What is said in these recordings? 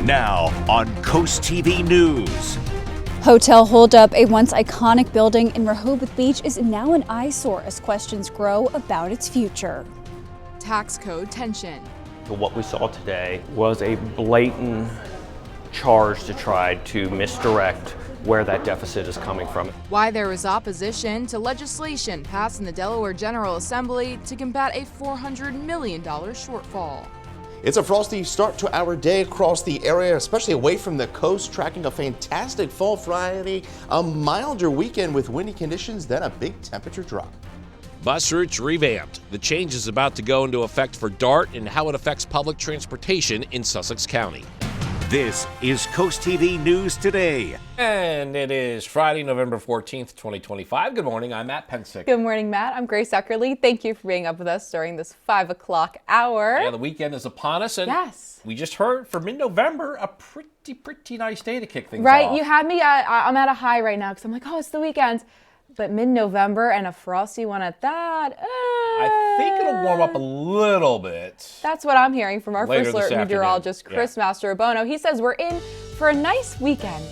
Now on CoastTV News. Hotel holdup, a once iconic building in Rehoboth Beach, is now an eyesore as questions grow about its future. Tax code tension. What we saw today was a blatant charge to try to misdirect where that deficit is coming from. Why there was opposition to legislation passed in the Delaware General Assembly to combat a $400 million shortfall. It's a frosty start to our day across the area, especially away from the coast, tracking a fantastic fall Friday, a milder weekend with windy conditions, then a big temperature drop. Bus routes revamped. The change is about to go into effect for DART and how it affects public transportation in Sussex County. This is CoastTV News Today. And it is Friday, November 14th, 2025. Good morning, I'm Matt Pensick. Good morning, Matt. I'm Grace Eckerly. Thank you for being up with us during this 5 o'clock hour. Yeah, the weekend is upon us, and yes, we just heard for mid-November, a pretty nice day to kick things off. Right, you had me I'm at a high right now because I'm like, oh, it's the weekend. But mid-November and a frosty one at that. I think it'll warm up a little bit. That's what I'm hearing from our Later first alert meteorologist, Chris Mastrobono. He says we're in for a nice weekend.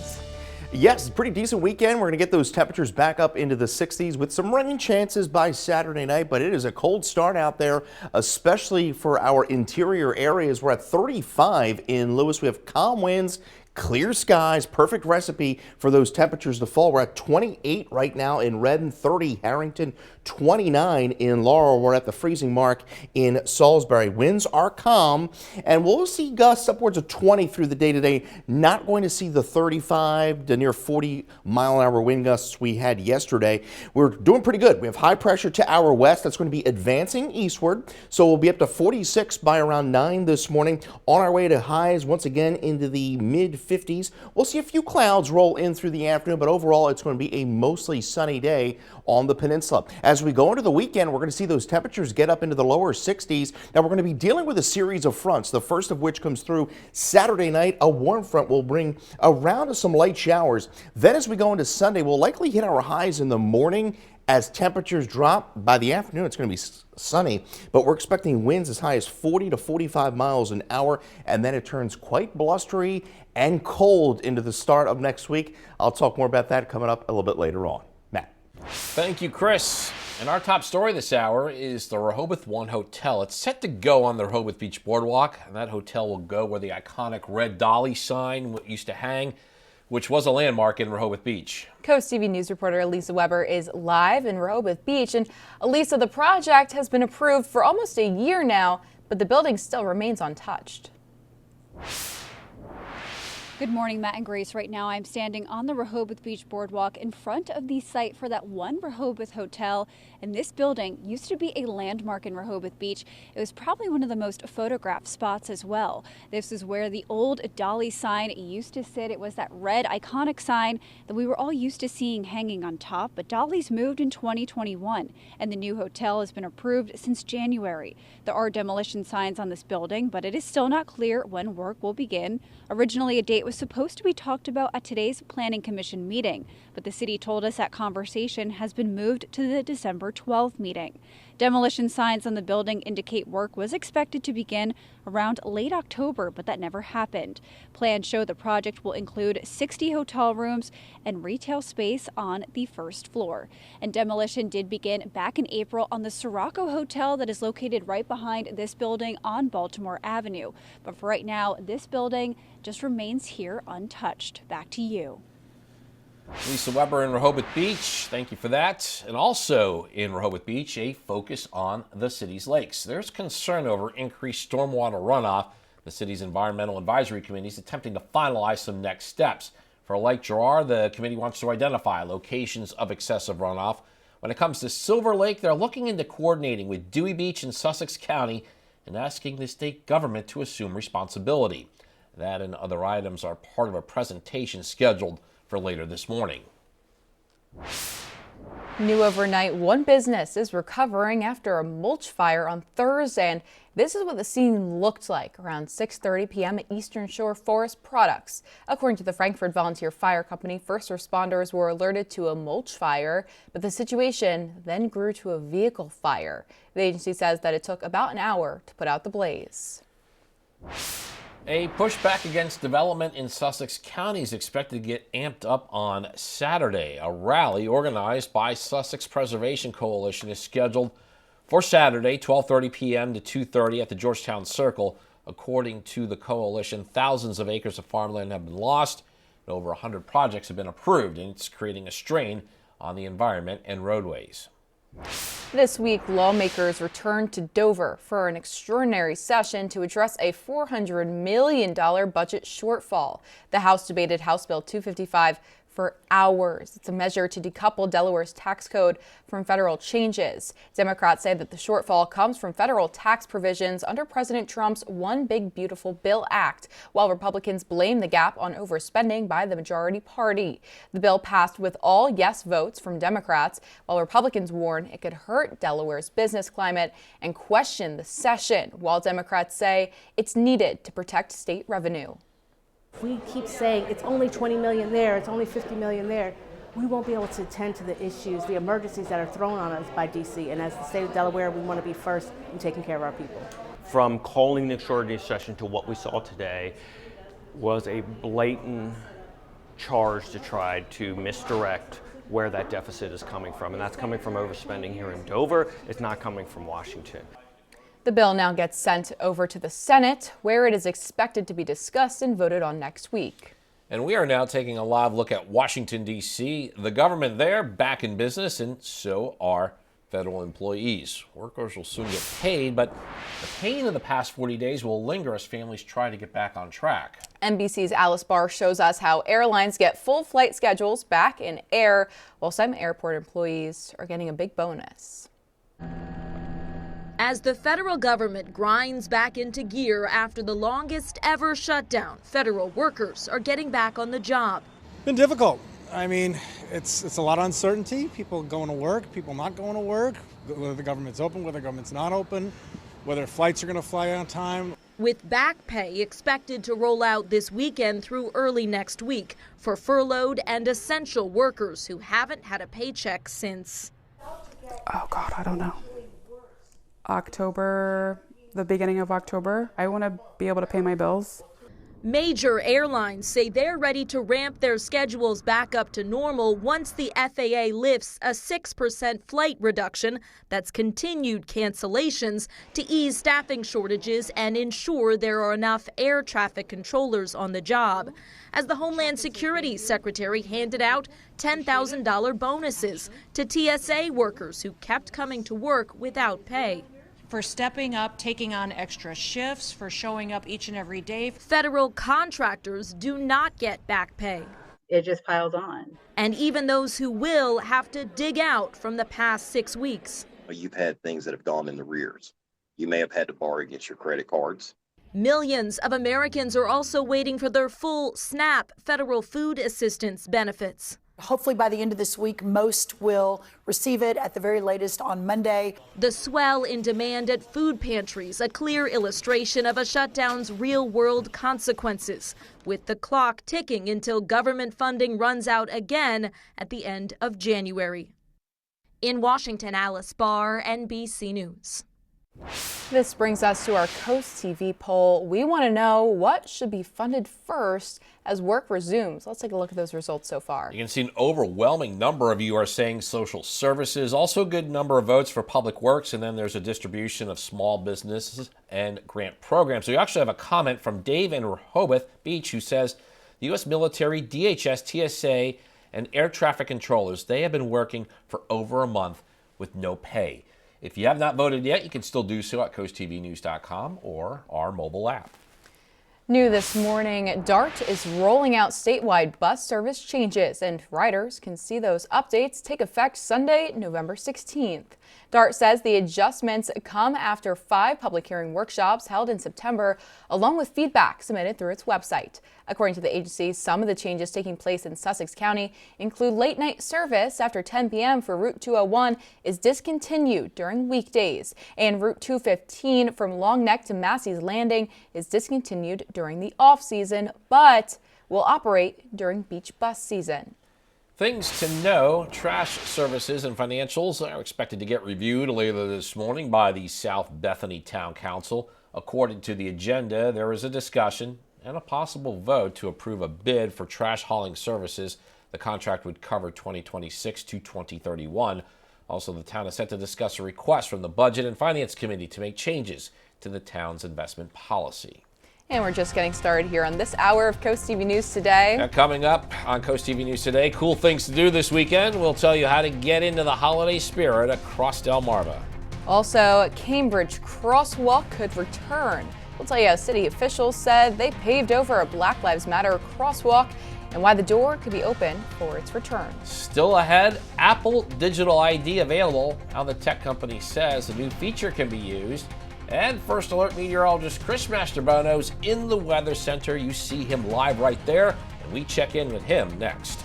Yes, pretty decent weekend. We're going to get those temperatures back up into the 60s with some rain chances by Saturday night, but it is a cold start out there, especially for our interior areas. We're at 35 in Lewis. We have calm winds, clear skies, perfect recipe for those temperatures to fall. We're at 28 right now in Redden, 30 Harrington, 29 in Laurel. We're at the freezing mark in Salisbury. Winds are calm, and we'll see gusts upwards of 20 through the day today. Not going to see the 35 to near 40-mile-an-hour wind gusts we had yesterday. We're doing pretty good. We have high pressure to our west. That's going to be advancing eastward, so we'll be up to 46 by around 9 this morning. On our way to highs once again into the mid-50s. We'll see a few clouds roll in through the afternoon, but overall it's going to be a mostly sunny day on the peninsula. As we go into the weekend, we're going to see those temperatures get up into the lower 60s. Now we're going to be dealing with a series of fronts, the first of which comes through Saturday night. A warm front will bring around some light showers. Then as we go into Sunday, we'll likely hit our highs in the morning. As temperatures drop, by the afternoon it's going to be sunny, but we're expecting winds as high as 40 to 45 miles an hour, and then it turns quite blustery and cold into the start of next week. I'll talk more about that coming up a little bit later on. Matt. Thank you, Chris. And our top story this hour is the Rehoboth One Hotel. It's set to go on the Rehoboth Beach Boardwalk, and that hotel will go where the iconic red dolly sign used to hang, which was a landmark in Rehoboth Beach. CoastTV News reporter Elisa Weber is live in Rehoboth Beach. And Elisa, the project has been approved for almost a year now, but the building still remains untouched. Good morning, Matt and Grace. Right now I'm standing on the Rehoboth Beach Boardwalk in front of the site for that One Rehoboth Hotel. And this building used to be a landmark in Rehoboth Beach. It was probably one of the most photographed spots as well. This is where the old dolly sign used to sit. It was that red iconic sign that we were all used to seeing hanging on top. But dollies moved in 2021 and the new hotel has been approved since January. There are demolition signs on this building, but it is still not clear when work will begin. Originally, a date was supposed to be talked about at today's Planning Commission meeting, but the city told us that conversation has been moved to the December 12th meeting. Demolition signs on the building indicate work was expected to begin around late October, but that never happened. Plans show the project will include 60 hotel rooms and retail space on the first floor. And demolition did begin back in April on the Sirocco Hotel that is located right behind this building on Baltimore Avenue. But for right now, this building just remains here untouched. Back to you. Lisa Weber in Rehoboth Beach, thank you for that. And also in Rehoboth Beach, a focus on the city's lakes. There's concern over increased stormwater runoff. The city's Environmental Advisory Committee is attempting to finalize some next steps. For Lake Gerard, the committee wants to identify locations of excessive runoff. When it comes to Silver Lake, they're looking into coordinating with Dewey Beach in Sussex County and asking the state government to assume responsibility. That and other items are part of a presentation scheduled for later this morning. New overnight, one business is recovering after a mulch fire on Thursday, and this is what the scene looked like around 6:30 p.m. at Eastern Shore Forest Products. According to the Frankfort Volunteer Fire Company, first responders were alerted to a mulch fire, but the situation then grew to a vehicle fire. The agency says that it took about an hour to put out the blaze. A pushback against development in Sussex County is expected to get amped up on Saturday. A rally organized by Sussex Preservation Coalition is scheduled for Saturday, 12:30 p.m. to 2:30 at the Georgetown Circle. According to the coalition, thousands of acres of farmland have been lost, and over 100 projects have been approved, and it's creating a strain on the environment and roadways. This week, lawmakers returned to Dover for an extraordinary session to address a $400 million budget shortfall. The House debated House Bill 255 for hours. It's a measure to decouple Delaware's tax code from federal changes. Democrats say that the shortfall comes from federal tax provisions under President Trump's One Big Beautiful Bill Act, while Republicans blame the gap on overspending by the majority party. The bill passed with all yes votes from Democrats, while Republicans warn it could hurt Delaware's business climate and question the session, while Democrats say it's needed to protect state revenue. We keep saying it's only 20 million there, it's only 50 million there. We won't be able to attend to the issues, the emergencies that are thrown on us by DC. And as the state of Delaware, we want to be first in taking care of our people. From calling the extraordinary session to what we saw today was a blatant charge to try to misdirect where that deficit is coming from. And that's coming from overspending here in Dover. It's not coming from Washington. The bill now gets sent over to the Senate, where it is expected to be discussed and voted on next week. And we are now taking a live look at Washington, D.C. The government there back in business, and so are federal employees. Workers will soon get paid, but the pain of the past 40 days will linger as families try to get back on track. NBC's Alice Barr shows us how airlines get full flight schedules back in air, while some airport employees are getting a big bonus. As the federal government grinds back into gear after the longest ever shutdown, federal workers are getting back on the job. Been difficult. I mean, it's a lot of uncertainty. People going to work, people not going to work, whether the government's open, whether the government's not open, whether flights are going to fly on time. With back pay expected to roll out this weekend through early next week for furloughed and essential workers who haven't had a paycheck since, oh God, I don't know, October, the beginning of October. I want to be able to pay my bills. Major airlines say they're ready to ramp their schedules back up to normal once the FAA lifts a 6% flight reduction that's continued cancellations to ease staffing shortages and ensure there are enough air traffic controllers on the job. As the Homeland Security Secretary handed out $10,000 bonuses to TSA workers who kept coming to work without pay. For stepping up, taking on extra shifts, for showing up each and every day. Federal contractors do not get back pay. It just piles on. And even those who will have to dig out from the past 6 weeks. You've had things that have gone in the rears. You may have had to borrow against your credit cards. Millions of Americans are also waiting for their full SNAP federal food assistance benefits. Hopefully by the end of this week, most will receive it at the very latest on Monday. The swell in demand at food pantries, a clear illustration of a shutdown's real-world consequences, with the clock ticking until government funding runs out again at the end of January. In Washington, Alice Barr, NBC News. This brings us to our CoastTV poll. We want to know what should be funded first as work resumes. Let's take a look at those results so far. You can see an overwhelming number of you are saying social services, also a good number of votes for public works, and then there's a distribution of small businesses and grant programs. So you actually have a comment from Dave in Rehoboth Beach who says the U.S. military, DHS, TSA, and air traffic controllers, they have been working for over a month with no pay. If you have not voted yet, you can still do so at coasttvnews.com or our mobile app. New this morning, DART is rolling out statewide bus service changes, and riders can see those updates take effect Sunday, November 16th. DART says the adjustments come after 5 public hearing workshops held in September, along with feedback submitted through its website. According to the agency, some of the changes taking place in Sussex County include late-night service after 10 p.m. for Route 201 is discontinued during weekdays, and Route 215 from Long Neck to Massey's Landing is discontinued during the off-season, but will operate during beach bus season. Things to know: trash services and financials are expected to get reviewed later this morning by the South Bethany Town Council. According to the agenda, there is a discussion and a possible vote to approve a bid for trash hauling services. The contract would cover 2026 to 2031. Also, the town is set to discuss a request from the Budget and Finance Committee to make changes to the town's investment policy. And we're just getting started here on this hour of Coast TV News Today. Now, coming up on Coast TV News Today, cool things to do this weekend. We'll tell you how to get into the holiday spirit across Delmarva. Also, Cambridge Crosswalk could return. We'll tell you how city officials said they paved over a Black Lives Matter crosswalk and why the door could be open for its return. Still ahead, Apple Digital ID available, how the tech company says a new feature can be used. And First Alert meteorologist Chris Mastrobono's in the Weather Center. You see him live right there, and we check in with him next.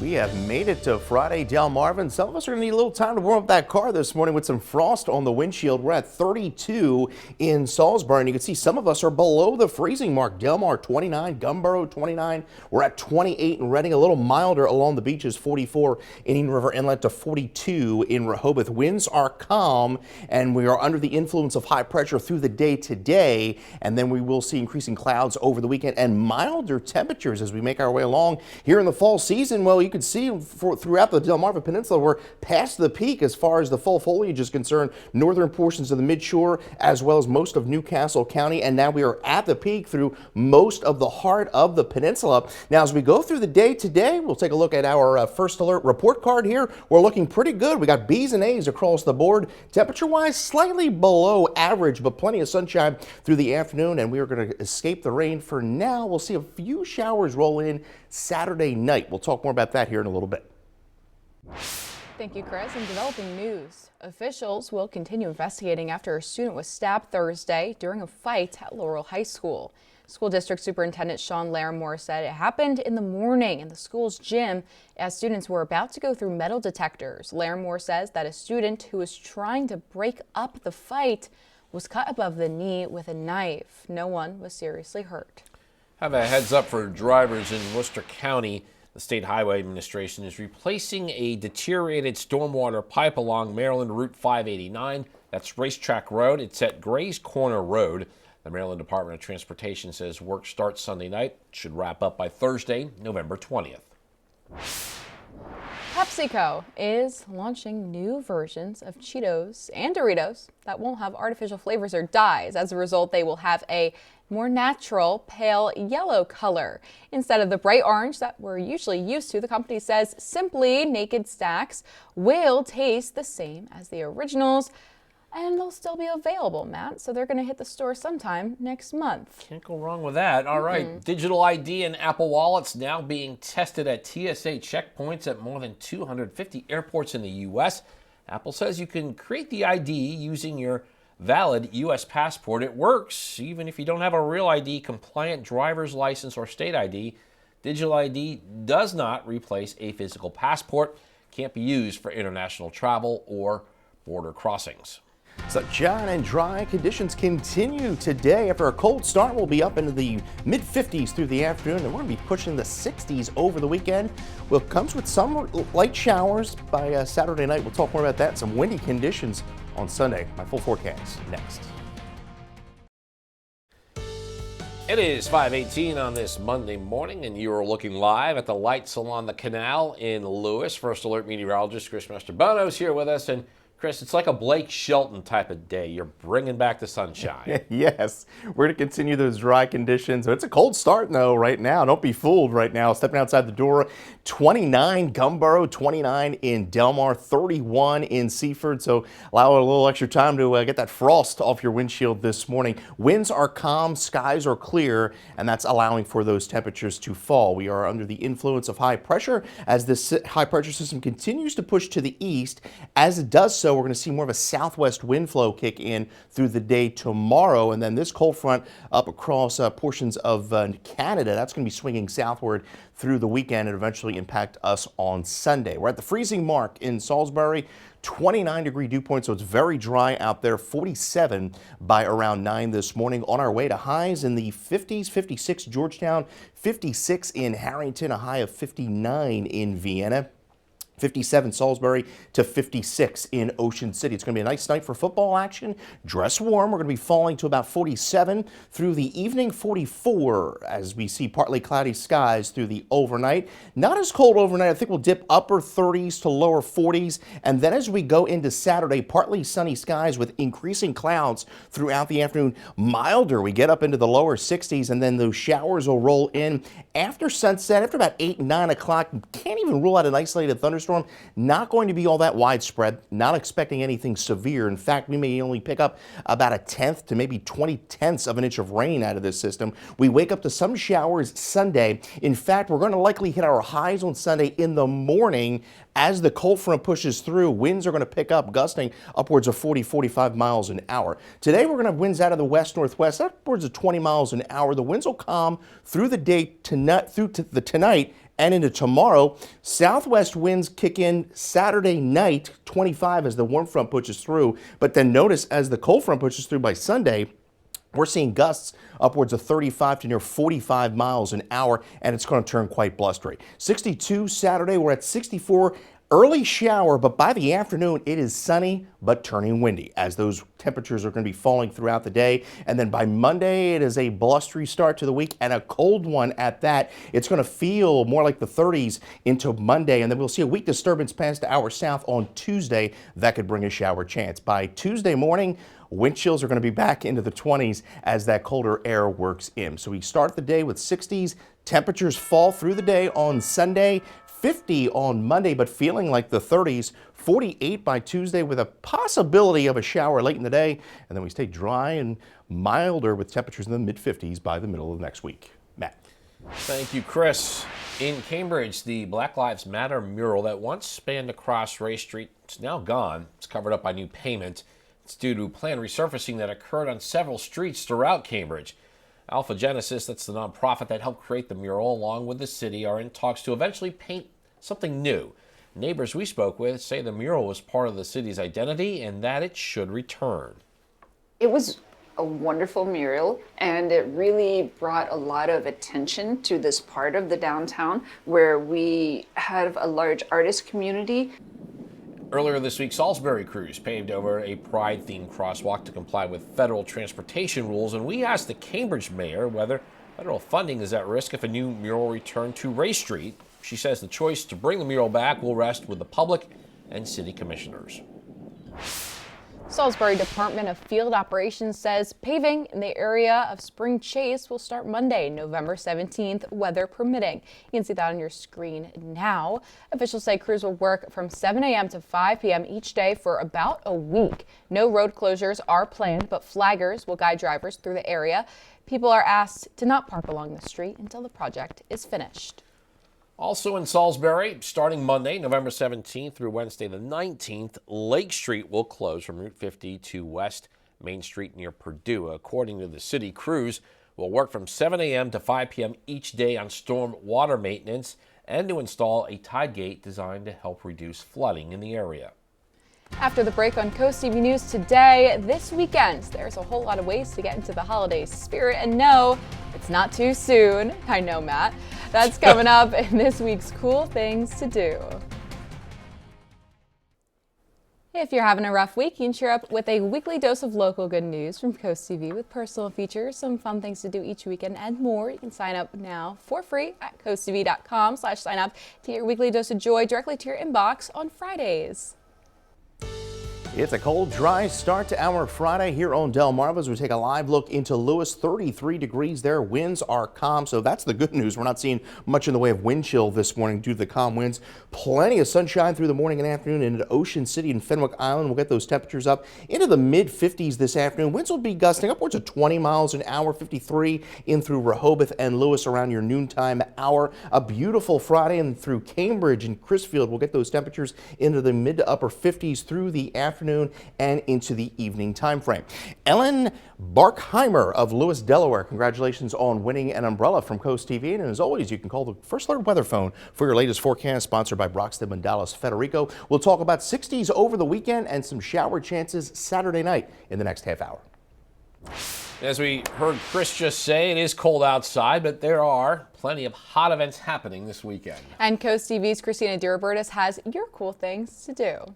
We have made it to Friday, Delmarva, and some of us are going to need a little time to warm up that car this morning with some frost on the windshield. We're at 32 in Salisbury, and you can see some of us are below the freezing mark. Delmar 29, Gumboro 29. We're at 28 in Reading, a little milder along the beaches, 44 in Indian River Inlet to 42 in Rehoboth. Winds are calm, and we are under the influence of high pressure through the day today, and then we will see increasing clouds over the weekend and milder temperatures as we make our way along here in the fall season. Well, you can see throughout the Delmarva Peninsula, we're past the peak as far as the fall foliage is concerned. Northern portions of the midshore, as well as most of Newcastle County, and now we are at the peak through most of the heart of the peninsula. Now, as we go through the day today, we'll take a look at our First Alert report card here. We're looking pretty good. We got B's and A's across the board. Temperature-wise, slightly below average, but plenty of sunshine through the afternoon, and we are going to escape the rain for now. We'll see a few showers roll in Saturday night. We'll talk more about that here in a little bit. Thank you, Chris. In developing news, officials will continue investigating after a student was stabbed Thursday during a fight at Laurel High School. School District Superintendent Sean Larimore said it happened in the morning in the school's gym as students were about to go through metal detectors. Larimore says that a student who was trying to break up the fight was cut above the knee with a knife. No one was seriously hurt. Have a heads up for drivers in Worcester County. The State Highway Administration is replacing a deteriorated stormwater pipe along Maryland Route 589. That's Racetrack Road. It's at Gray's Corner Road. The Maryland Department of Transportation says work starts Sunday night. It should wrap up by Thursday, November 20th. PepsiCo is launching new versions of Cheetos and Doritos that won't have artificial flavors or dyes. As a result, they will have a more natural pale yellow color instead of the bright orange that we're usually used to. The company says Simply Naked Stacks will taste the same as the originals, and they'll still be available, Matt. So they're going to hit the store sometime next month. Can't go wrong with that. All right. Digital ID and Apple Wallets now being tested at TSA checkpoints at more than 250 airports in the U.S. Apple says you can create the ID using your valid U.S. passport. It works even if you don't have a real ID, compliant driver's license, or state ID. Digital ID does not replace a physical passport. Can't be used for international travel or border crossings. Sunshine and dry conditions continue today. After a cold start, we'll be up into the mid-50s through the afternoon, and we're going to be pushing the 60s over the weekend. Well, it comes with some light showers by Saturday night. We'll talk more about that. Some windy conditions on Sunday. My full forecast next. It is 5:18 on this Monday morning, and you are looking live at the lights along the canal in Lewis. First Alert meteorologist Chris Mastrobono is here with us, and Chris, it's like a Blake Shelton type of day. You're bringing back the sunshine. Yes, we're going to continue those dry conditions. It's a cold start, though, right now. Don't be fooled right now. Stepping outside the door, 29 Gumboro, 29 in Delmar, 31 in Seaford. So allow a little extra time to get that frost off your windshield this morning. Winds are calm, skies are clear, and that's allowing for those temperatures to fall. We are under the influence of high pressure as this high pressure system continues to push to the east. As it does so, we're going to see more of a southwest wind flow kick in through the day tomorrow, and then this cold front up across portions of Canada, that's going to be swinging southward through the weekend and eventually impact us on Sunday. We're at the freezing mark in Salisbury, 29-degree dew point, so it's very dry out there, 47 by around 9 this morning. On our way to highs in the 50s, 56 Georgetown, 56 in Harrington, a high of 59 in Vienna. 57 Salisbury to 56 in Ocean City. It's going to be a nice night for football action. Dress warm. We're going to be falling to about 47 through the evening, 44 as we see partly cloudy skies through the overnight. Not as cold overnight. I think we'll dip upper 30s to lower 40s. And then as we go into Saturday, partly sunny skies with increasing clouds throughout the afternoon. Milder. We get up into the lower 60s, and then those showers will roll in after sunset, after about 8, 9 o'clock. Can't even rule out an isolated thunderstorm. Not going to be all that widespread, not expecting anything severe. In fact, we may only pick up about 1/10 to maybe 20/10 of an inch of rain out of this system. We wake up to some showers Sunday. In fact, we're going to likely hit our highs on Sunday in the morning as the cold front pushes through. Winds are going to pick up, gusting upwards of 40, 45 miles an hour. Today, we're going to have winds out of the west-northwest, upwards of 20 miles an hour. The winds will calm through the day through to tonight and into tomorrow. Southwest winds kick in Saturday night, 25 as the warm front pushes through. But then notice as the cold front pushes through by Sunday, we're seeing gusts upwards of 35 to near 45 miles an hour, and it's going to turn quite blustery. 62 Saturday, we're at 64. Early shower, but by the afternoon, it is sunny but turning windy as those temperatures are going to be falling throughout the day. And then by Monday, it is a blustery start to the week and a cold one at that. It's going to feel more like the 30s into Monday, and then we'll see a weak disturbance pass to our south on Tuesday. That could bring a shower chance. By Tuesday morning, wind chills are going to be back into the 20s as that colder air works in. So we start the day with 60s. Temperatures fall through the day on Sunday. 50 on Monday, but feeling like the 30s, 48 by Tuesday with a possibility of a shower late in the day. And then we stay dry and milder with temperatures in the mid-50s by the middle of next week. Matt. Thank you, Chris. In Cambridge, the Black Lives Matter mural that once spanned across Ray Street is now gone. It's covered up by new pavement. It's due to planned resurfacing that occurred on several streets throughout Cambridge. Alpha Genesis, that's the nonprofit that helped create the mural, along with the city, are in talks to eventually paint something new. Neighbors we spoke with say the mural was part of the city's identity and that it should return. It was a wonderful mural, and it really brought a lot of attention to this part of the downtown where we have a large artist community. Earlier this week, Salisbury crews paved over a Pride-themed crosswalk to comply with federal transportation rules, and we asked the Cambridge mayor whether federal funding is at risk if a new mural returned to Ray Street. She says the choice to bring the mural back will rest with the public and city commissioners. Salisbury Department of Field Operations says paving in the area of Spring Chase will start Monday, November 17th, weather permitting. You can see that on your screen now. Officials say crews will work from 7 a.m. to 5 p.m. each day for about a week. No road closures are planned, but flaggers will guide drivers through the area. People are asked to not park along the street until the project is finished. Also in Salisbury, starting Monday, November 17th through Wednesday the 19th, Lake Street will close from Route 50 to West Main Street near Purdue. According to the city, crews will work from 7 a.m. to 5 p.m. each day on storm water maintenance and to install a tide gate designed to help reduce flooding in the area. After the break on CoastTV News today, this weekend, there's a whole lot of ways to get into the holiday spirit. And no, it's not too soon. I know, Matt. That's coming up in this week's Cool Things to Do. If you're having a rough week, you can cheer up with a weekly dose of local good news from CoastTV with personal features, some fun things to do each weekend, and more. You can sign up now for free at coasttv.com/sign up to get your weekly dose of joy directly to your inbox on Fridays. It's a cold, dry start to our Friday here on Delmarva as we take a live look into Lewis. 33 degrees there. Winds are calm, so that's the good news. We're not seeing much in the way of wind chill this morning due to the calm winds. Plenty of sunshine through the morning and afternoon into Ocean City and Fenwick Island. We'll get those temperatures up into the mid-50s this afternoon. Winds will be gusting upwards of 20 miles an hour, 53 in through Rehoboth and Lewis around your noontime hour. A beautiful Friday, and through Cambridge and Crisfield, we'll get those temperatures into the mid to upper 50s through the afternoon and into the evening time frame. Ellen Barkheimer of Lewis, Delaware, congratulations on winning an umbrella from CoastTV. And as always, you can call the First Alert weather phone for your latest forecast, sponsored by Brockstead and Dallas Federico. We'll talk about 60s over the weekend and some shower chances Saturday night in the next half hour. As we heard Chris just say, it is cold outside, but there are plenty of hot events happening this weekend. And Coast TV's Christina Durabertis has your cool things to do.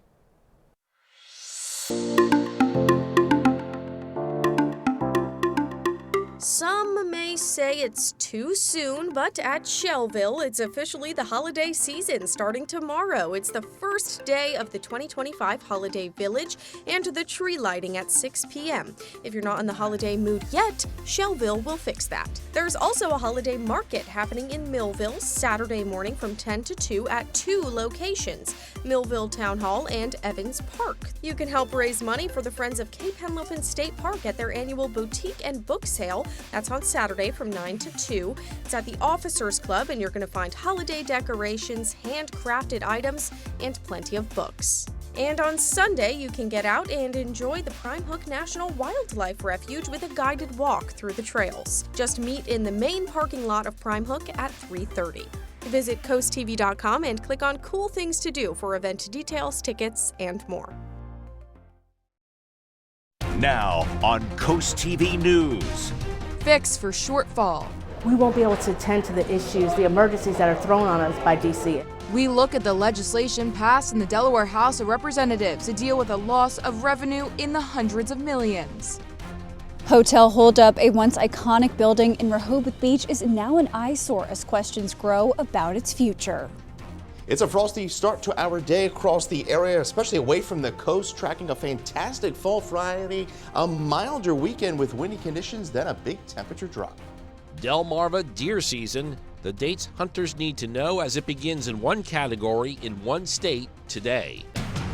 Some may say it's too soon, but at Shellville, it's officially the holiday season starting tomorrow. It's the first day of the 2025 Holiday Village and the tree lighting at 6 p.m. If you're not in the holiday mood yet, Shellville will fix that. There's also a holiday market happening in Millville Saturday morning from 10 to 2 at 2 locations, Millville Town Hall and Evans Park. You can help raise money for the Friends of Cape Henlopen State Park at their annual boutique and book sale. That's on Saturday from 9 to 2. It's at the Officers Club, and you're going to find holiday decorations, handcrafted items, and plenty of books. And on Sunday, you can get out and enjoy the Prime Hook National Wildlife Refuge with a guided walk through the trails. Just meet in the main parking lot of Prime Hook at 3:30. Visit CoastTV.com and click on Cool Things to Do for event details, tickets, and more. Now on Coast TV News. Fix for shortfall. We won't be able to attend to the issues, the emergencies that are thrown on us by DC. We look at the legislation passed in the Delaware House of Representatives to deal with a loss of revenue in the hundreds of millions. Hotel holdup, a once iconic building in Rehoboth Beach, is now an eyesore as questions grow about its future. It's a frosty start to our day across the area, especially away from the coast, tracking a fantastic fall Friday, a milder weekend with windy conditions, then a big temperature drop. Delmarva deer season, the dates hunters need to know as it begins in one category in one state today.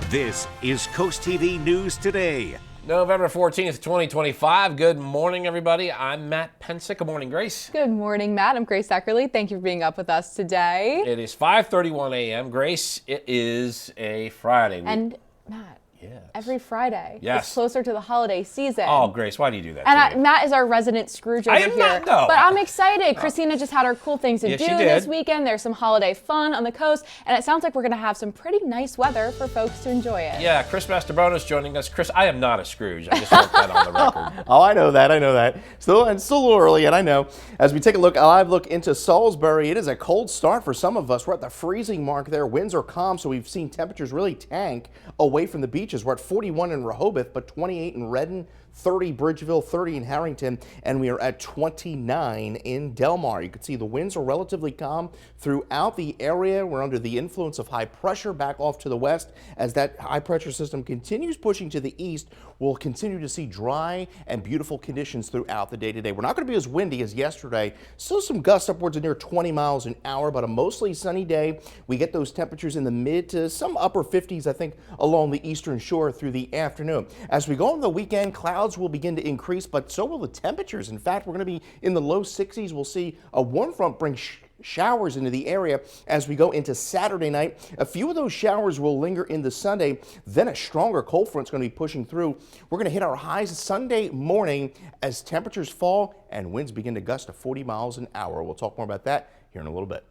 This is Coast TV News Today. November 14th, 2025. Good morning, everybody. I'm Matt Pensick. Good morning, Grace. Good morning, Matt. I'm Grace Eckerly. Thank you for being up with us today. It is 5:31 a.m. Grace, it is a Friday. And Matt, yes. Every Friday, yes, it's closer to the holiday season. Oh, Grace, why do you do that? And Matt is our resident Scrooge over here. Not, no. But I'm excited. Christina just had our cool things to do this weekend. There's some holiday fun on the coast, and it sounds like we're going to have some pretty nice weather for folks to enjoy it. Yeah, Chris Mastrobono's joining us. Chris, I am not a Scrooge. I just want that on the record. Oh, I know that. Still a little early, and I know. As we take a live look into Salisbury, it is a cold start for some of us. We're at the freezing mark there. Winds are calm, so we've seen temperatures really tank away from the beaches. We're at 41 in Rehoboth, but 28 in Redden, 30 Bridgeville, 30 in Harrington, and we are at 29 in Delmar. You can see the winds are relatively calm throughout the area. We're under the influence of high pressure back off to the west. As that high pressure system continues pushing to the east, we'll continue to see dry and beautiful conditions throughout the day today. We're not going to be as windy as yesterday. Still some gusts upwards of near 20 miles an hour, but a mostly sunny day. We get those temperatures in the mid to some upper 50s, I think, along the eastern shore through the afternoon. As we go on the weekend, clouds will begin to increase, but so will the temperatures. In fact, we're going to be in the low 60s. We'll see a warm front bring showers into the area as we go into Saturday night. A few of those showers will linger into Sunday. Then a stronger cold front's going to be pushing through. We're going to hit our highs Sunday morning as temperatures fall and winds begin to gust to 40 miles an hour. We'll talk more about that here in a little bit.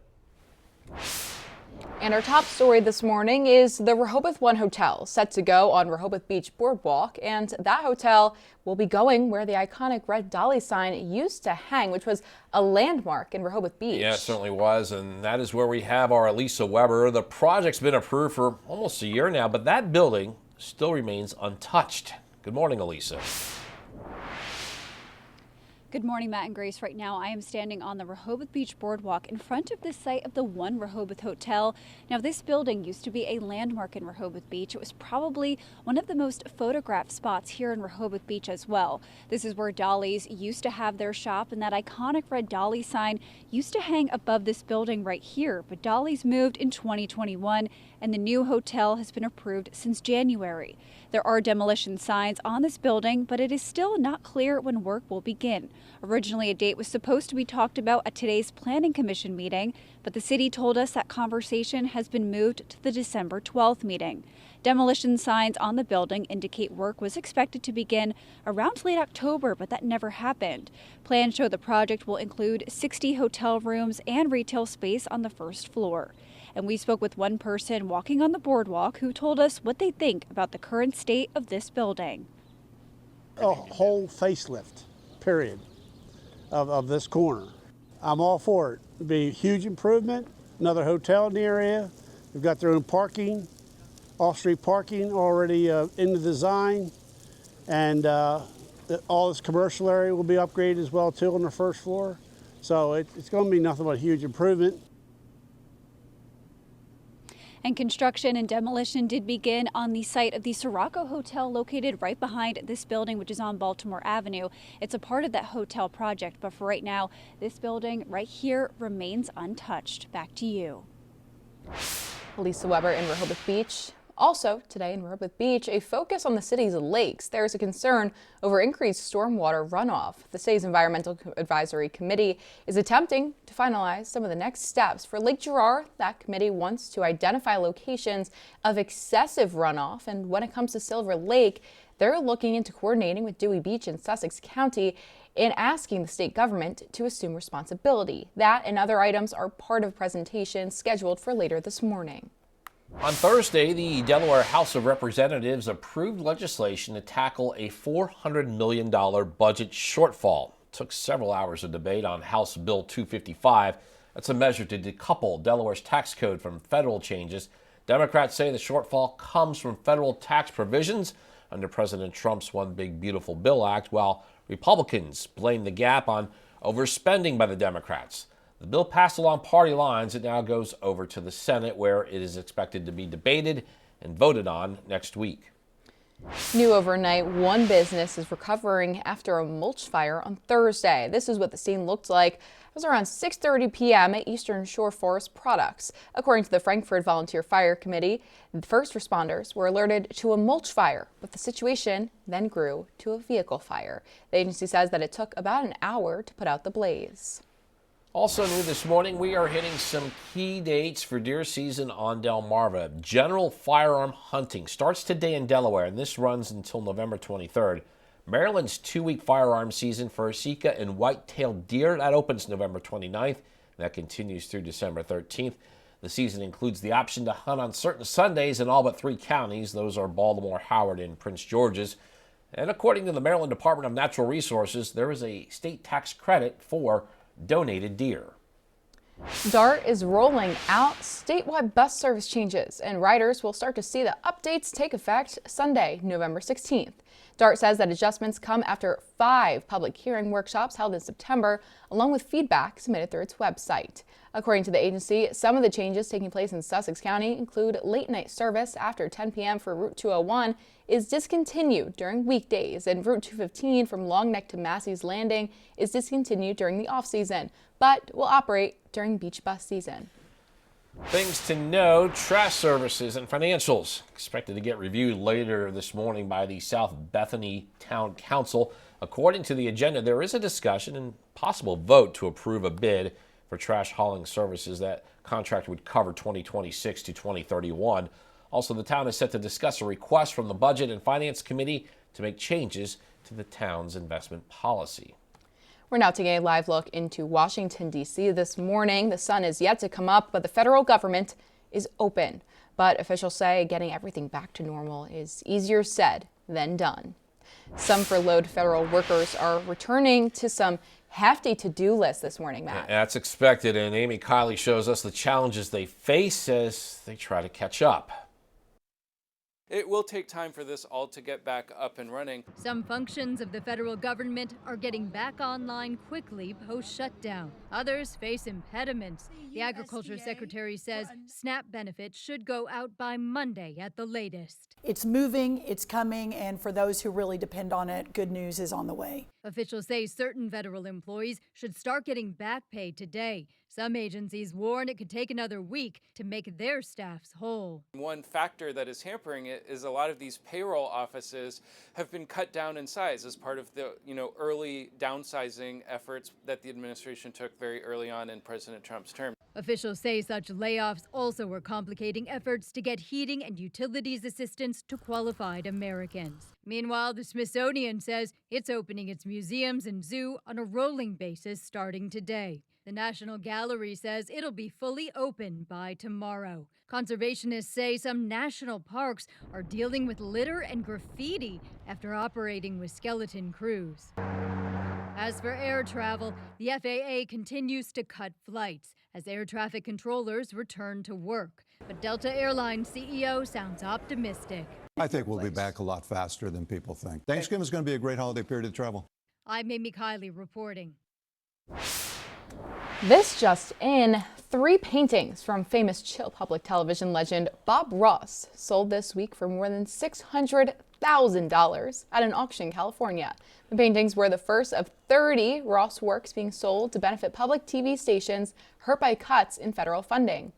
And our top story this morning is the Rehoboth One Hotel, set to go on Rehoboth Beach Boardwalk. And that hotel will be going where the iconic red dolly sign used to hang, which was a landmark in Rehoboth Beach. Yeah, it certainly was. And that is where we have our Elisa Weber. The project's been approved for almost a year now, but that building still remains untouched. Good morning, Elisa. Good morning, Matt and Grace. Right now, I am standing on the Rehoboth Beach Boardwalk in front of the site of the One Rehoboth Hotel. Now, this building used to be a landmark in Rehoboth Beach. It was probably one of the most photographed spots here in Rehoboth Beach as well. This is where Dolly's used to have their shop, and that iconic red Dolly sign used to hang above this building right here. But Dolly's moved in 2021, and the new hotel has been approved since January. There are demolition signs on this building, but it is still not clear when work will begin. Originally, a date was supposed to be talked about at today's Planning Commission meeting, but the city told us that conversation has been moved to the December 12th meeting. Demolition signs on the building indicate work was expected to begin around late October, but that never happened. Plans show the project will include 60 hotel rooms and retail space on the first floor. And we spoke with one person walking on the boardwalk who told us what they think about the current state of this building. A whole facelift. period, of this corner. I'm all for it. It'd be a huge improvement, another hotel in the area. They've got their own parking, off-street parking already in the design, and all this commercial area will be upgraded as well too on the first floor. So it's going to be nothing but a huge improvement. And construction and demolition did begin on the site of the Sirocco Hotel located right behind this building, which is on Baltimore Avenue. It's a part of that hotel project, but for right now, this building right here remains untouched. Back to you. Lisa Weber in Rehoboth Beach. Also today in Rehoboth Beach, a focus on the city's lakes. There is a concern over increased stormwater runoff. The city's Environmental Advisory Committee is attempting to finalize some of the next steps for Lake Girard. That committee wants to identify locations of excessive runoff. And when it comes to Silver Lake, they're looking into coordinating with Dewey Beach in Sussex County and asking the state government to assume responsibility. That and other items are part of a presentation scheduled for later this morning. On Thursday, the Delaware House of Representatives approved legislation to tackle a $400 million budget shortfall. It took several hours of debate on House Bill 255. That's a measure to decouple Delaware's tax code from federal changes. Democrats say the shortfall comes from federal tax provisions under President Trump's One Big Beautiful Bill Act, while Republicans blame the gap on overspending by the Democrats. The bill passed along party lines. It now goes over to the Senate, where it is expected to be debated and voted on next week. New overnight, one business is recovering after a mulch fire on Thursday. This is what the scene looked like. It was around 6:30 p.m. at Eastern Shore Forest Products. According to the Frankfort Volunteer Fire Committee, the first responders were alerted to a mulch fire, but the situation then grew to a vehicle fire. The agency says that it took about an hour to put out the blaze. Also new this morning, we are hitting some key dates for deer season on Delmarva. General firearm hunting starts today in Delaware, and this runs until November 23rd. Maryland's 2-week firearm season for Sika and white-tailed deer, that opens November 29th. That continues through December 13th. The season includes the option to hunt on certain Sundays in all but 3 counties. Those are Baltimore, Howard, and Prince George's. And according to the Maryland Department of Natural Resources, there is a state tax credit for donated deer. DART is rolling out statewide bus service changes, and riders will start to see the updates take effect Sunday, November 16th. DART says that adjustments come after 5 public hearing workshops held in September, along with feedback submitted through its website. According to the agency, some of the changes taking place in Sussex County include late-night service after 10 p.m. for Route 201 is discontinued during weekdays, and Route 215 from Long Neck to Massey's Landing is discontinued during the off-season, but will operate during beach bus season. Things to know: trash services and financials expected to get reviewed later this morning by the South Bethany Town Council. According to the agenda, there is a discussion and possible vote to approve a bid for trash hauling services. That contract would cover 2026 to 2031. Also, the town is set to discuss a request from the Budget and Finance Committee to make changes to the town's investment policy. We're now taking a live look into Washington, D.C. this morning. The sun is yet to come up, but the federal government is open. But officials say getting everything back to normal is easier said than done. Some furloughed federal workers are returning to some hefty to-do lists this morning, Matt. That's expected, and Amy Kiley shows us the challenges they face as they try to catch up. It will take time for this all to get back up and running. Some functions of the federal government are getting back online quickly post-shutdown. Others face impediments. The Agriculture Secretary says SNAP benefits should go out by Monday at the latest. It's moving, it's coming, and for those who really depend on it, good news is on the way. Officials say certain federal employees should start getting back pay today. Some agencies warn it could take another week to make their staffs whole. One factor that is hampering it is a lot of these payroll offices have been cut down in size as part of the early downsizing efforts that the administration took very early on in President Trump's term. Officials say such layoffs also are complicating efforts to get heating and utilities assistance to qualified Americans. Meanwhile, the Smithsonian says it's opening its museums and zoo on a rolling basis starting today. The National Gallery says it'll be fully open by tomorrow. Conservationists say some national parks are dealing with litter and graffiti after operating with skeleton crews. As for air travel, the FAA continues to cut flights as air traffic controllers return to work. But Delta Airlines CEO sounds optimistic. I think we'll be back a lot faster than people think. Thanksgiving is going to be a great holiday period of travel. I'm Amy Kiley reporting. This just in, 3 paintings from famous chill public television legend Bob Ross sold this week for more than $600,000 at an auction in California. The paintings were the first of 30 Ross works being sold to benefit public TV stations hurt by cuts in federal funding.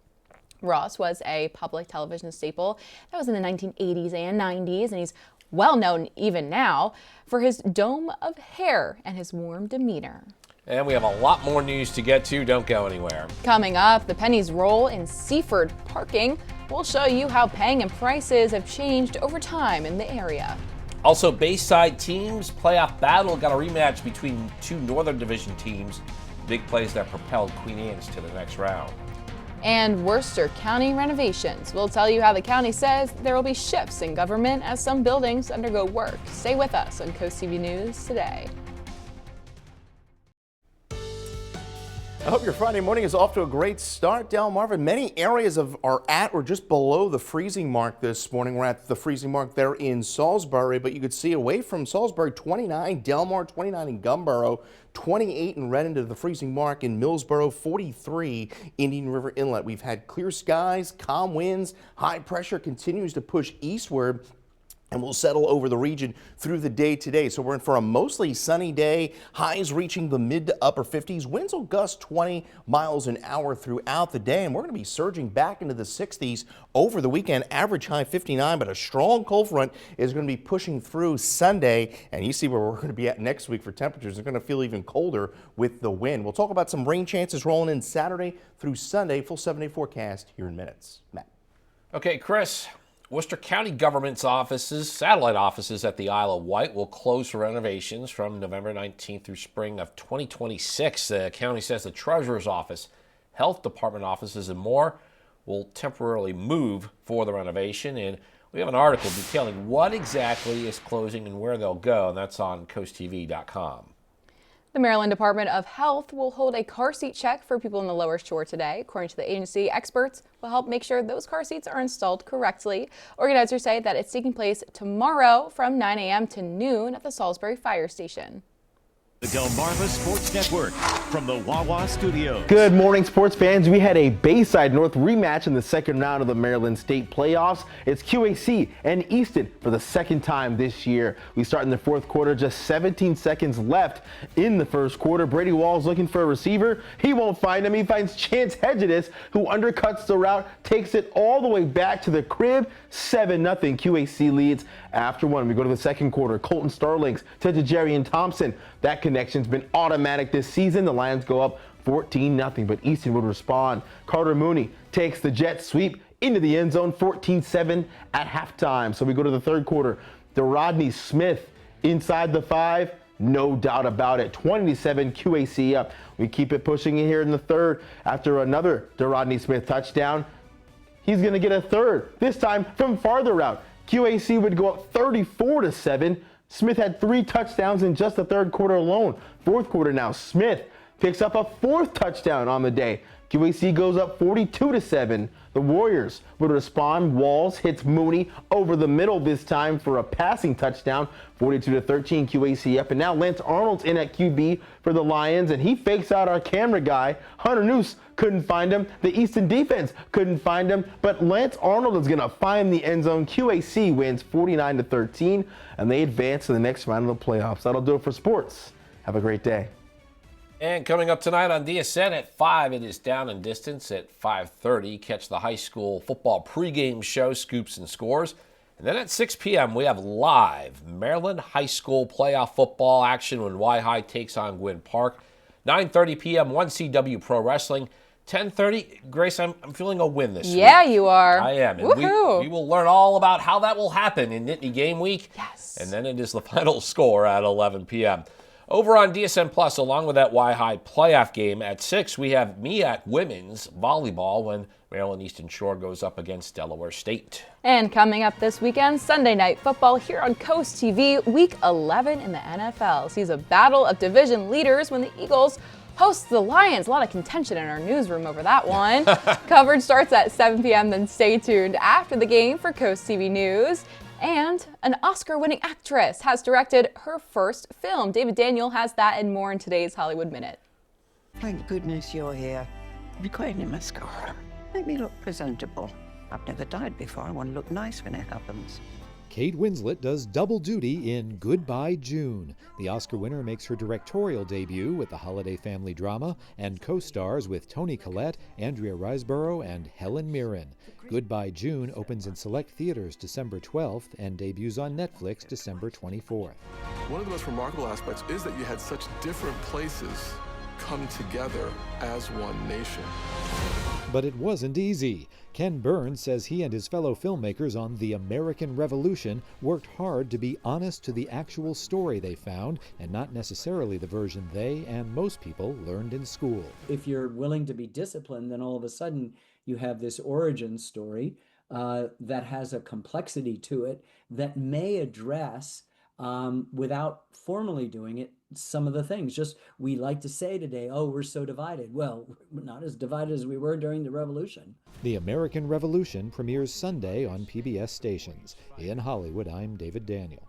Ross was a public television staple that was in the 1980s and 90s, and he's well known even now for his dome of hair and his warm demeanor. And we have a lot more news to get to. Don't go anywhere. Coming up, the penny's role in Seaford parking. We'll show you how paying and prices have changed over time in the area. Also, Bayside teams playoff battle got a rematch between 2 Northern Division teams. Big plays that propelled Queen Anne's to the next round. And Worcester County renovations. We'll tell you how the county says there will be shifts in government as some buildings undergo work. Stay with us on CoastTV News today. I hope your Friday morning is off to a great start. Delmarva, many areas are at or just below the freezing mark this morning. We're at the freezing mark there in Salisbury, but you could see away from Salisbury, 29, Delmar, 29 in Gumboro, 28 and right into the freezing mark in Millsboro, 43 Indian River Inlet. We've had clear skies, calm winds, high pressure continues to push eastward, and will settle over the region through the day today. So we're in for a mostly sunny day, highs reaching the mid to upper 50s. Winds will gust 20 miles an hour throughout the day, and we're going to be surging back into the 60s over the weekend. Average high 59, but a strong cold front is going to be pushing through Sunday, and you see where we're going to be at next week for temperatures. They're going to feel even colder with the wind. We'll talk about some rain chances rolling in Saturday through Sunday. Full 7-day forecast here in minutes. Matt. Okay, Chris. Worcester County government's offices, satellite offices at the Isle of Wight will close for renovations from November 19th through spring of 2026. The county says the Treasurer's Office, Health Department offices, and more will temporarily move for the renovation. And we have an article detailing what exactly is closing and where they'll go, and that's on CoastTV.com. The Maryland Department of Health will hold a car seat check for people in the Lower Shore today. According to the agency, experts will help make sure those car seats are installed correctly. Organizers say that it's taking place tomorrow from 9 a.m. to noon at the Salisbury Fire Station. The Delmarva Sports Network from the Wawa Studios. Good morning, sports fans. We had a Bayside North rematch in the second round of the Maryland State playoffs. It's QAC and Easton for the second time this year. We start in the fourth quarter, just 17 seconds left in the first quarter. Brady Wall's looking for a receiver. He won't find him. He finds Chance Hedges, who undercuts the route, takes it all the way back to the crib. 7-0 QAC leads after one. We go to the second quarter. Colton Starlings to Jerian Thompson. That connection's been automatic this season. The Lions go up 14-0, but Easton would respond. Carter Mooney takes the jet sweep into the end zone, 14-7 at halftime. So we go to the third quarter. DeRodney Smith inside the 5, no doubt about it. 20-7 QAC up. We keep it pushing in here in the third after another DeRodney Smith touchdown. He's going to get a third, this time from farther out. QAC would go up 34-7. Smith had 3 touchdowns in just the third quarter alone. Fourth quarter now, Smith picks up a 4th touchdown on the day. QAC goes up 42-7. The Warriors would respond. Walls hits Mooney over the middle this time for a passing touchdown. 42-13 QAC up. And now Lance Arnold's in at QB for the Lions, and he fakes out our camera guy. Hunter Noose couldn't find him. The Easton defense couldn't find him, but Lance Arnold is going to find the end zone. QAC wins 49-13, and they advance to the next round of the playoffs. That'll do it for sports. Have a great day. And coming up tonight on DSN at 5, it is Down and Distance at 5:30. Catch the high school football pregame show, Scoops and Scores. And then at 6 p.m., we have live Maryland high school playoff football action when Y-High takes on Gwynn Park. 9:30 p.m., 1CW Pro Wrestling. 10:30, Grace, I'm feeling a win this week. Yeah, you are. I am. And Woohoo! we will learn all about how that will happen in Nittany Game Week. Yes. And then it is the final score at 11 p.m. Over on DSN Plus, along with that Y-High playoff game at 6, we have MEAC women's volleyball when Maryland Eastern Shore goes up against Delaware State. And coming up this weekend, Sunday Night Football here on Coast TV. Week 11 in the NFL sees a battle of division leaders when the Eagles host the Lions. A lot of contention in our newsroom over that one. Coverage starts at 7 p.m., then stay tuned after the game for Coast TV News. And an Oscar-winning actress has directed her first film. David Daniel has that and more in today's Hollywood Minute. Thank goodness you're here. Be quite in mascara. Make me look presentable. I've never died before. I want to look nice when it happens. Kate Winslet does double duty in Goodbye June. The Oscar winner makes her directorial debut with the holiday family drama and co-stars with Toni Collette, Andrea Riseborough, and Helen Mirren. Goodbye June opens in select theaters December 12th and debuts on Netflix December 24th. One of the most remarkable aspects is that you had such different places come together as one nation. But it wasn't easy. Ken Burns says he and his fellow filmmakers on The American Revolution worked hard to be honest to the actual story they found and not necessarily the version they and most people learned in school. If you're willing to be disciplined, then all of a sudden you have this origin story that has a complexity to it that may address, without formally doing it, some of the things. Just, we like to say today, oh, we're so divided. Well, we're not as divided as we were during the Revolution. The American Revolution premieres Sunday on PBS stations. In Hollywood, I'm David Daniel.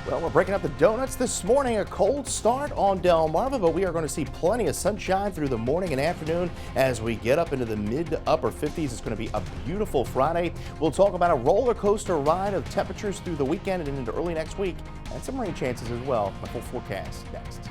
Well, we're breaking up the donuts this morning. A cold start on Delmarva, but we are going to see plenty of sunshine through the morning and afternoon as we get up into the mid to upper 50s. It's going to be a beautiful Friday. We'll talk about a roller coaster ride of temperatures through the weekend and into early next week, and some rain chances as well. The full forecast next.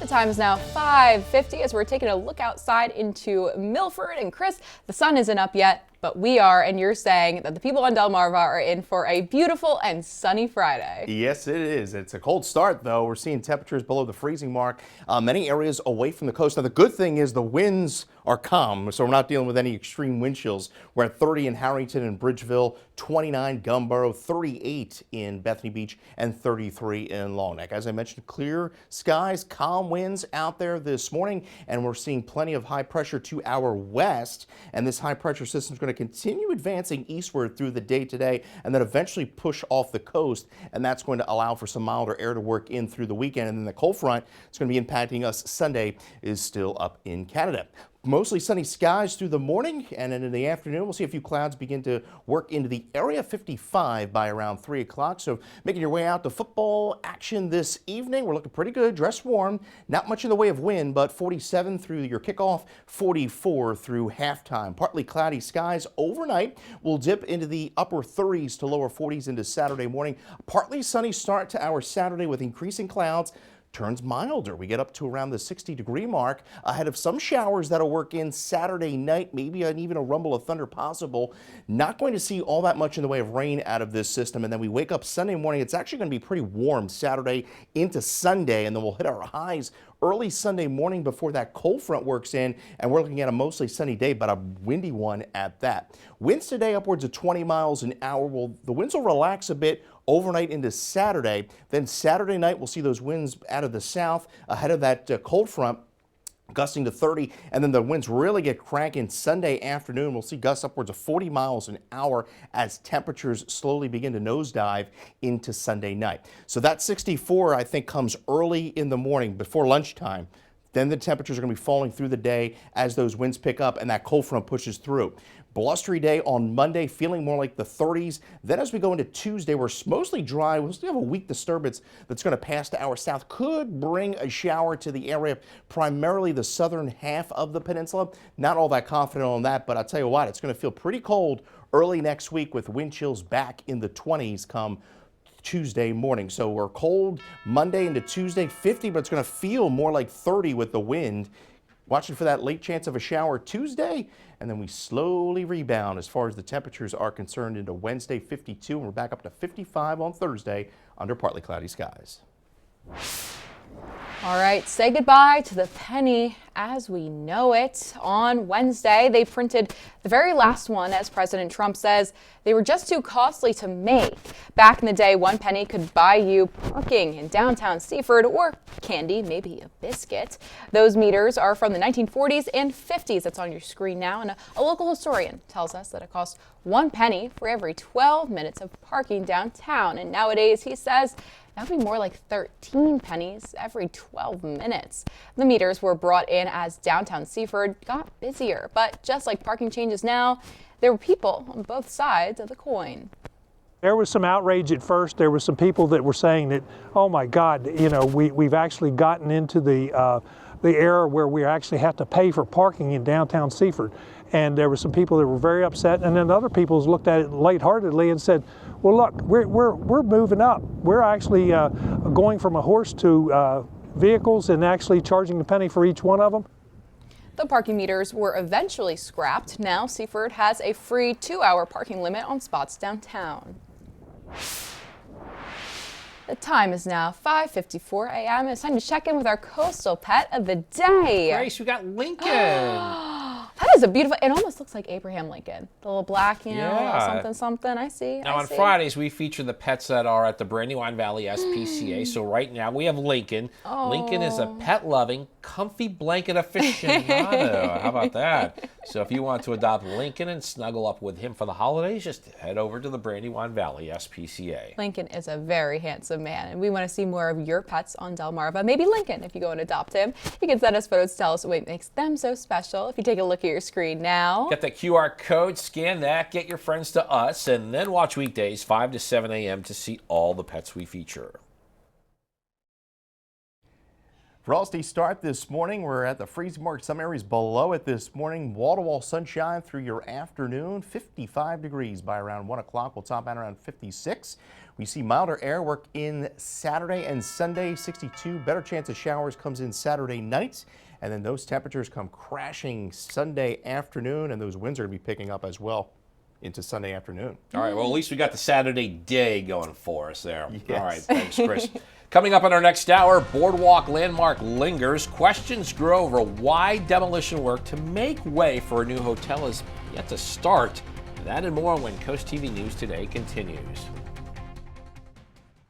The time is now 5:50 as we're taking a look outside into Milford. And Chris, the sun isn't up yet, but we are, and you're saying that the people on Delmarva are in for a beautiful and sunny Friday. Yes, it is. It's a cold start, though. We're seeing temperatures below the freezing mark. Many areas away from the coast. Now, the good thing is the winds are calm, so we're not dealing with any extreme wind chills. We're at 30 in Harrington and Bridgeville, 29 Gumboro, 38 in Bethany Beach, and 33 in Long Neck. As I mentioned, clear skies, calm winds out there this morning, and we're seeing plenty of high pressure to our west, and this high pressure system is going to continue advancing eastward through the day today and then eventually push off the coast, and that's going to allow for some milder air to work in through the weekend. And then the cold front, it's going to be impacting us Sunday, is still up in Canada. Mostly sunny skies through the morning, and then in the afternoon we'll see a few clouds begin to work into the area. 55 by around 3 o'clock. So making your way out to football action this evening. We're looking pretty good, dressed warm, not much in the way of wind, but 47 through your kickoff, 44 through halftime. Partly cloudy skies overnight. We'll dip into the upper 30s to lower 40s into Saturday morning. Partly sunny start to our Saturday with increasing clouds. Turns milder. We get up to around the 60-degree mark ahead of some showers that'll work in Saturday night, maybe even a rumble of thunder possible. Not going to see all that much in the way of rain out of this system. And then we wake up Sunday morning. It's actually going to be pretty warm Saturday into Sunday, and then we'll hit our highs early Sunday morning before that cold front works in, and we're looking at a mostly sunny day, but a windy one at that. Winds today upwards of 20 miles an hour. Well, the winds will relax a bit overnight into Saturday. Then Saturday night, we'll see those winds out of the south ahead of that cold front, gusting to 30, and then the winds really get cranking Sunday afternoon. We'll see gusts upwards of 40 miles an hour as temperatures slowly begin to nosedive into Sunday night. So that 64, I think, comes early in the morning before lunchtime. Then the temperatures are going to be falling through the day as those winds pick up and that cold front pushes through. Blustery day on Monday, feeling more like the 30s. Then as we go into Tuesday, we're mostly dry. We'll still have a weak disturbance that's going to pass to our south. Could bring a shower to the area, primarily the southern half of the peninsula. Not all that confident on that, but I'll tell you what, it's going to feel pretty cold early next week with wind chills back in the 20s come Tuesday morning. So we're cold Monday into Tuesday, 50, but it's going to feel more like 30 with the wind. Watching for that late chance of a shower Tuesday, and then we slowly rebound as far as the temperatures are concerned into Wednesday, 52, and we're back up to 55 on Thursday under partly cloudy skies. All right, say goodbye to the penny as we know it. On Wednesday, they printed the very last one, as President Trump says. They were just too costly to make. Back in the day, 1 penny could buy you parking in downtown Seaford or candy, maybe a biscuit. Those meters are from the 1940s and 50s. That's on your screen now. And a local historian tells us that it costs 1 penny for every 12 minutes of parking downtown. And nowadays, he says, that would be more like 13 pennies every 12 minutes. The meters were brought in as downtown Seaford got busier. But just like parking changes now, there were people on both sides of the coin. There was some outrage at first. There were some people that were saying that, oh my God, you know, we've actually gotten into the era where we actually have to pay for parking in downtown Seaford. And there were some people that were very upset, and then other people looked at it lightheartedly and said, well, look, we're moving up. We're actually going from a horse to vehicles and actually charging the penny for each one of them. The parking meters were eventually scrapped. Now Seaford has a free 2-hour parking limit on spots downtown. The time is now 5:54 a.m. It's time to check in with our coastal pet of the day. Grace, we got Lincoln. That is a beautiful, it almost looks like Abraham Lincoln. The little black, you know, Yeah. something. I see. Now, on Fridays, we feature the pets that are at the Brandywine Valley SPCA. So right now, we have Lincoln. Oh. Lincoln is a pet-loving, comfy blanket aficionado. How about that? So if you want to adopt Lincoln and snuggle up with him for the holidays, just head over to the Brandywine Valley SPCA. Lincoln is a very handsome man, and we want to see more of your pets on Delmarva. Maybe Lincoln, if you go and adopt him. You can send us photos to tell us what makes them so special. If you take a look at your screen now. Get the QR code, scan that, get your friends to us, and then watch weekdays 5 to 7 a.m. to see all the pets we feature. Frosty start this morning. We're at the freezing mark. Some areas below it this morning. Wall-to-wall sunshine through your afternoon. 55 degrees by around 1 o'clock. We'll top out around 56. We see milder air work in Saturday and Sunday. 62. Better chance of showers comes in Saturday night. And then those temperatures come crashing Sunday afternoon. And those winds are going to be picking up as well into Sunday afternoon. All right. Well, at least we got the Saturday day going for us there. Yes. All right. Thanks, Chris. Coming up in our next hour, Boardwalk Landmark lingers. Questions grow over why demolition work to make way for a new hotel is yet to start. That and more when Coast TV News Today continues.